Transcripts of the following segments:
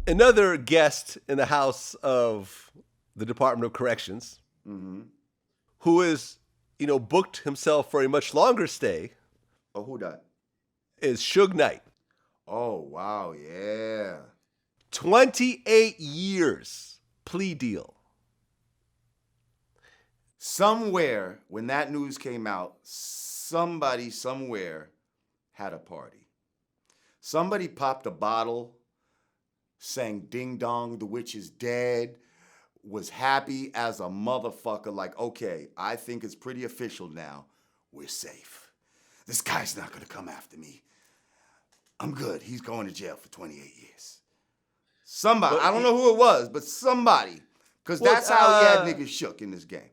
Another guest in the house of the Department of Corrections, who is, booked himself for a much longer stay. Oh, who that? Is Suge Knight. Oh, wow, yeah. 28 years plea deal. Somewhere, when that news came out, somebody somewhere had a party. Somebody popped a bottle, sang Ding Dong, the witch is dead, was happy as a motherfucker, like, okay, I think it's pretty official now. We're safe. This guy's not gonna come after me. I'm good. He's going to jail for 28 years. Somebody, I don't know who it was, but somebody, because that's how he had niggas shook in this game.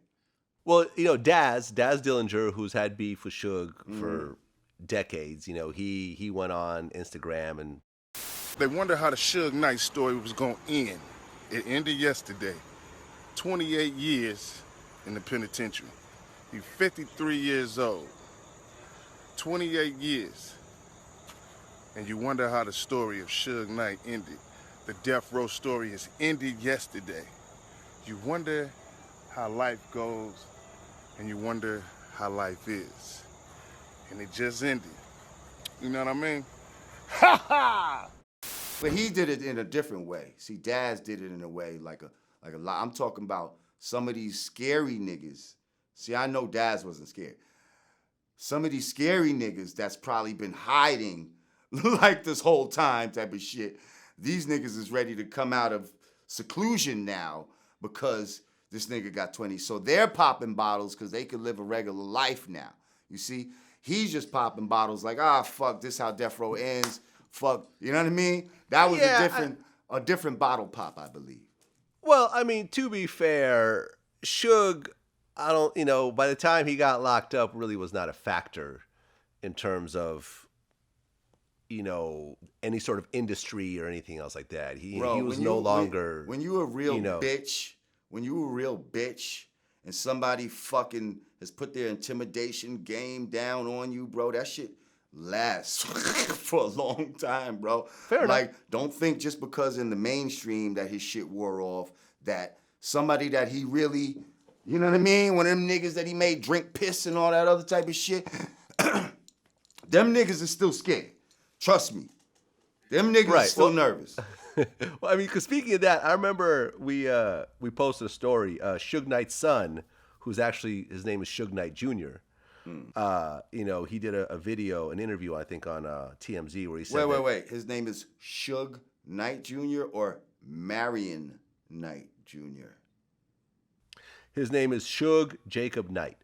Well, Daz Dillinger, who's had beef with Suge for decades, he went on Instagram and... They wonder how the Suge Knight story was going to end. It ended yesterday. 28 years in the penitentiary. He's 53 years old. 28 years. And you wonder how the story of Suge Knight ended. The death row story has ended yesterday. You wonder how life goes, and you wonder how life is. And it just ended. You know what I mean? Ha ha! But he did it in a different way. See, Daz did it in a way like a lot. I'm talking about some of these scary niggas. See, I know Daz wasn't scared. Some of these scary niggas that's probably been hiding like this whole time type of shit. These niggas is ready to come out of seclusion now because this nigga got 20. So they're popping bottles because they could live a regular life now. You see? He's just popping bottles like, fuck, this how death row ends. Fuck, you know what I mean? That was a different bottle pop, I believe. Well, I mean, to be fair, Suge, by the time he got locked up, really was not a factor in terms of, any sort of industry or anything else like that. He was no longer... When you a real bitch, and somebody fucking has put their intimidation game down on you, bro, that shit lasts for a long time, bro. Fair enough. Don't think just because in the mainstream that his shit wore off, that somebody that he really, you know what I mean? One of them niggas that he made drink piss and all that other type of shit, them niggas is still scared. Trust me. Them niggas are still nervous. Well, I mean, because speaking of that, I remember we posted a story. Suge Knight's son, his name is Suge Knight Jr., he did a video, an interview, I think, on TMZ where he said... Wait. His name is Suge Knight Jr. or Marion Knight Jr.? His name is Suge Jacob Knight.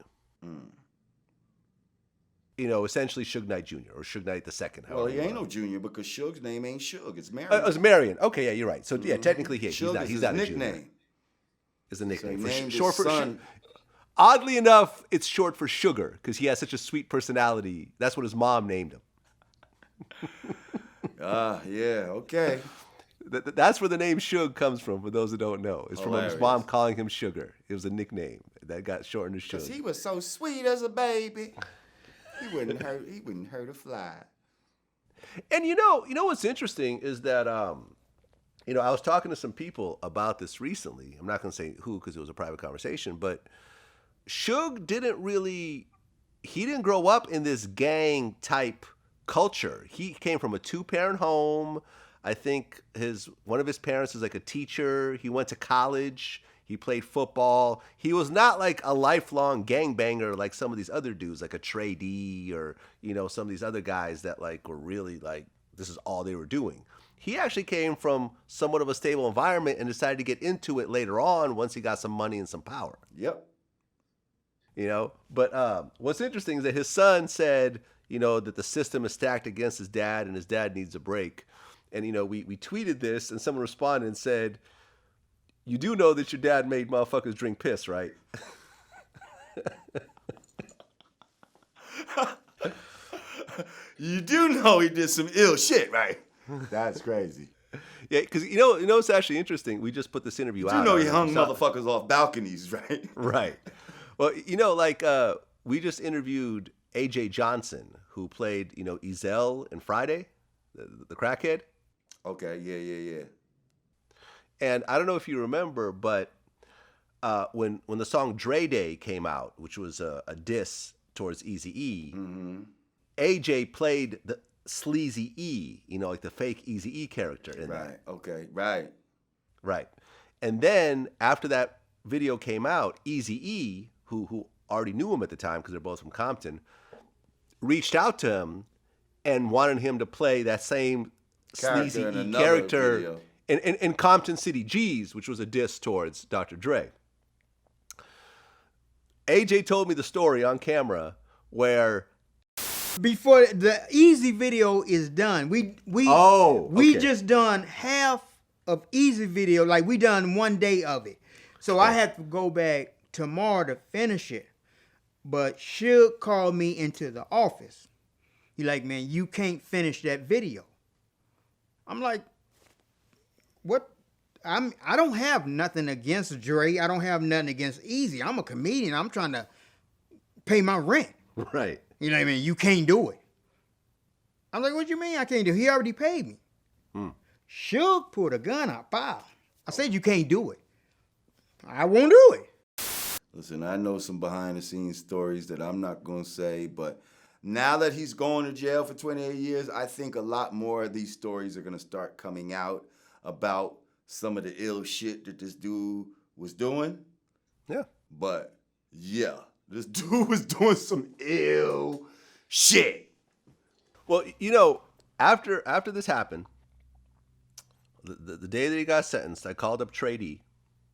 Essentially Suge Knight Jr. or Suge Knight II. Well, he ain't no junior because Suge's name ain't Suge. It's Marion. It's Marion. Okay, yeah, you're right. So, technically he's not his a nickname. junior. It's a nickname. So Short for son. Oddly enough, it's short for Sugar because he has such a sweet personality. That's what his mom named him. Yeah, okay. That's where the name Suge comes from, for those who don't know. It's from his mom calling him Sugar. It was a nickname that got shortened to Suge. Because he was so sweet as a baby. He wouldn't hurt a fly. And what's interesting is that I was talking to some people about this recently. I'm not going to say who because it was a private conversation, but Suge didn't grow up in this gang type culture. He came from a 2-parent home. I think one of his parents is like a teacher. He went to college. He played football. He was not like a lifelong gangbanger like some of these other dudes, like a Trey D or, some of these other guys that were really this is all they were doing. He actually came from somewhat of a stable environment and decided to get into it later on once he got some money and some power. Yep. But what's interesting is that his son said, that the system is stacked against his dad and his dad needs a break. And, we tweeted this and someone responded and said, you do know that your dad made motherfuckers drink piss, right? You do know he did some ill shit, right? That's crazy. Yeah, because it's actually interesting. We just put this interview out. You know he hung motherfuckers off balconies, right? Right. Well, we just interviewed AJ Johnson, who played, Ezel in Friday, the crackhead. Okay, yeah. And I don't know if you remember, but when the song Dre Day came out, which was a diss towards Eazy-E, AJ played the Sleazy E, like the fake Eazy-E character in that. Right. Okay. Right. Right. And then after that video came out, Eazy-E, who already knew him at the time because they're both from Compton, reached out to him and wanted him to play that same Sleazy E character in Compton City G's, which was a diss towards Dr. Dre. AJ told me the story on camera where before the Easy video is done, we just done half of Easy video, like we done one day of it. So I had to go back tomorrow to finish it. But Suge called me into the office. He like, man, you can't finish that video. I'm like, what? I don't have nothing against Dre. I don't have nothing against Easy. I'm a comedian. I'm trying to pay my rent. Right. You know what I mean? You can't do it. I'm like, what you mean I can't do it? He already paid me. Suge pulled a gun out. Pow. I said, you can't do it. I won't do it. Listen, I know some behind-the-scenes stories that I'm not going to say, but now that he's going to jail for 28 years, I think a lot more of these stories are going to start coming out about some of the ill shit that this dude was doing. Yeah. But, yeah, this dude was doing some ill shit. Well, after this happened, the day that he got sentenced, I called up Trey D,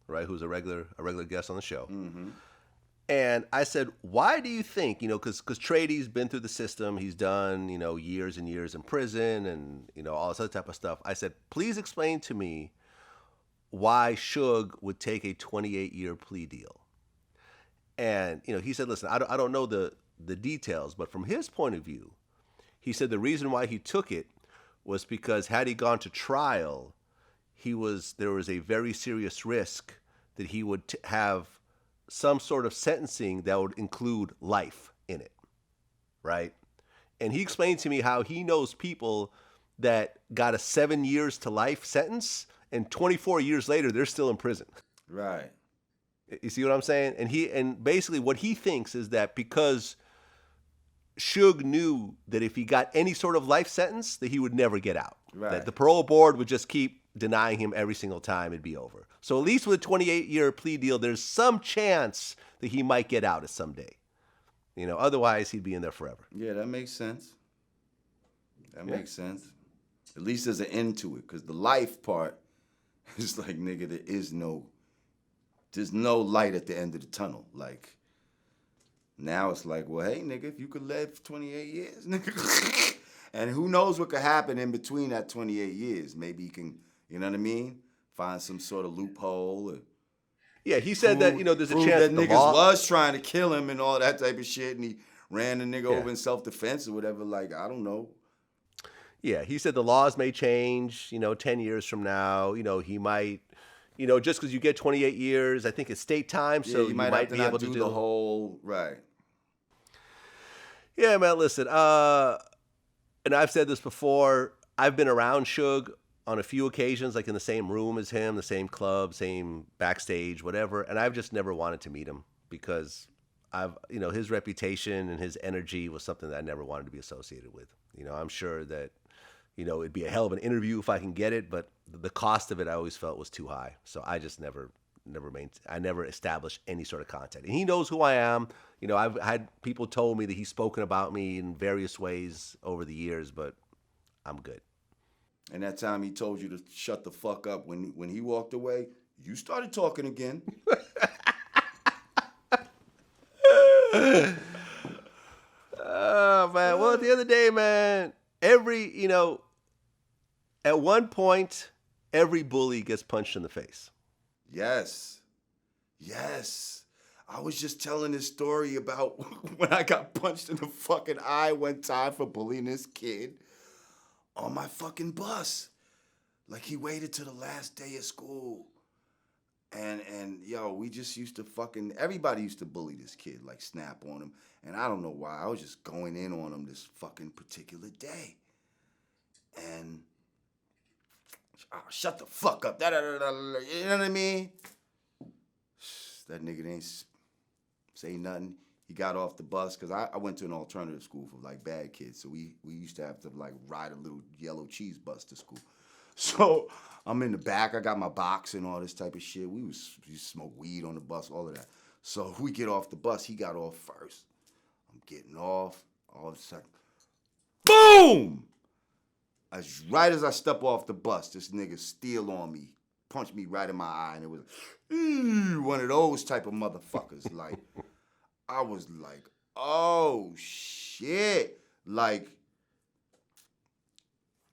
right, who's a regular guest on the show. And I said, why do you think, because Trey D's been through the system, he's done, years and years in prison and, all this other type of stuff. I said, please explain to me why Suge would take a 28-year plea deal. And, he said, listen, I don't know the details, but from his point of view, he said the reason why he took it was because had he gone to trial, there was a very serious risk that he would have some sort of sentencing that would include life in it, right? And he explained to me how he knows people that got a 7 years to life sentence, and 24 years later, they're still in prison. Right. You see what I'm saying? And basically what he thinks is that because Suge knew that if he got any sort of life sentence, that he would never get out. Right. That the parole board would just keep denying him every single time it'd be over. So at least with a 28-year plea deal, there's some chance that he might get out at some day. Otherwise he'd be in there forever. Yeah, that makes sense. That makes sense. At least there's an end to it, because the life part is like, nigga, there's no light at the end of the tunnel. Like, now it's like, well, hey, nigga, if you could live 28 years, nigga. And who knows what could happen in between that 28 years. Maybe you can, you know what I mean? Find some sort of loophole. Or yeah, he said that, there's a chance that niggas was trying to kill him and all that type of shit, and he ran the nigga over in self-defense or whatever. Like, I don't know. Yeah, he said the laws may change, 10 years from now. He might, just because you get 28 years, I think it's state time, so you might be able to do the whole, right. Yeah, man, listen, and I've said this before, I've been around Suge on a few occasions, like in the same room as him, the same club, same backstage, whatever, and I've just never wanted to meet him because his reputation and his energy was something that I never wanted to be associated with. I'm sure that, it'd be a hell of an interview if I can get it, but the cost of it I always felt was too high. So I just never established any sort of contact. And he knows who I am. I've had people told me that he's spoken about me in various ways over the years, but I'm good. And that time he told you to shut the fuck up when he walked away, you started talking again. Oh, man. Well, at the end of the day, man, at one point, every bully gets punched in the face. Yes. I was just telling this story about when I got punched in the fucking eye one time for bullying this kid on my fucking bus. Like, he waited till the last day of school. And yo, we just used to everybody used to bully this kid, like snap on him. And I don't know why, I was just going in on him this fucking particular day. And Oh, shut the fuck up. Da, da, da, da, da. You know what I mean? That nigga didn't say nothing. He got off the bus because I went to an alternative school for like bad kids. So we used to have to like ride a little yellow cheese bus to school. So I'm in the back. I got my box and all this type of shit. We smoke weed on the bus, all of that. So we get off the bus. He got off first. I'm getting off. All of a sudden, boom! Right as I step off the bus, this nigga steal on me, punched me right in my eye, and it was one of those type of motherfuckers. Like, I was like, oh shit. Like,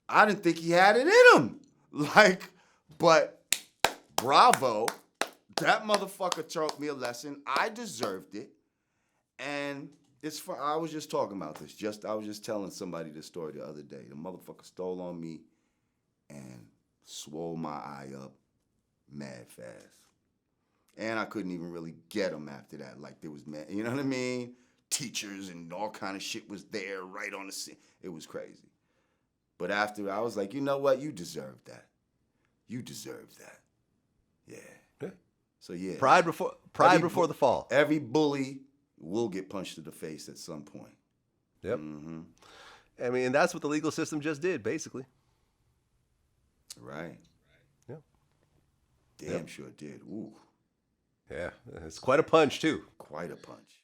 I didn't think he had it in him. Like, but bravo. That motherfucker taught me a lesson. I deserved it. And I was just talking about this. I was just telling somebody this story the other day. The motherfucker stole on me and swole my eye up mad fast. And I couldn't even really get him after that. Like, there was, you know what I mean? Teachers and all kind of shit was there right on the scene. It was crazy. But after, I was like, you know what? You deserve that. You deserve that. Yeah. So, yeah. Pride before the fall. Every bully will get punched in the face at some point. Yep. Mm-hmm. I mean, and that's what the legal system just did, basically. Right. Yeah. Damn sure did. Ooh. Yeah, it's quite a punch, too. Quite a punch.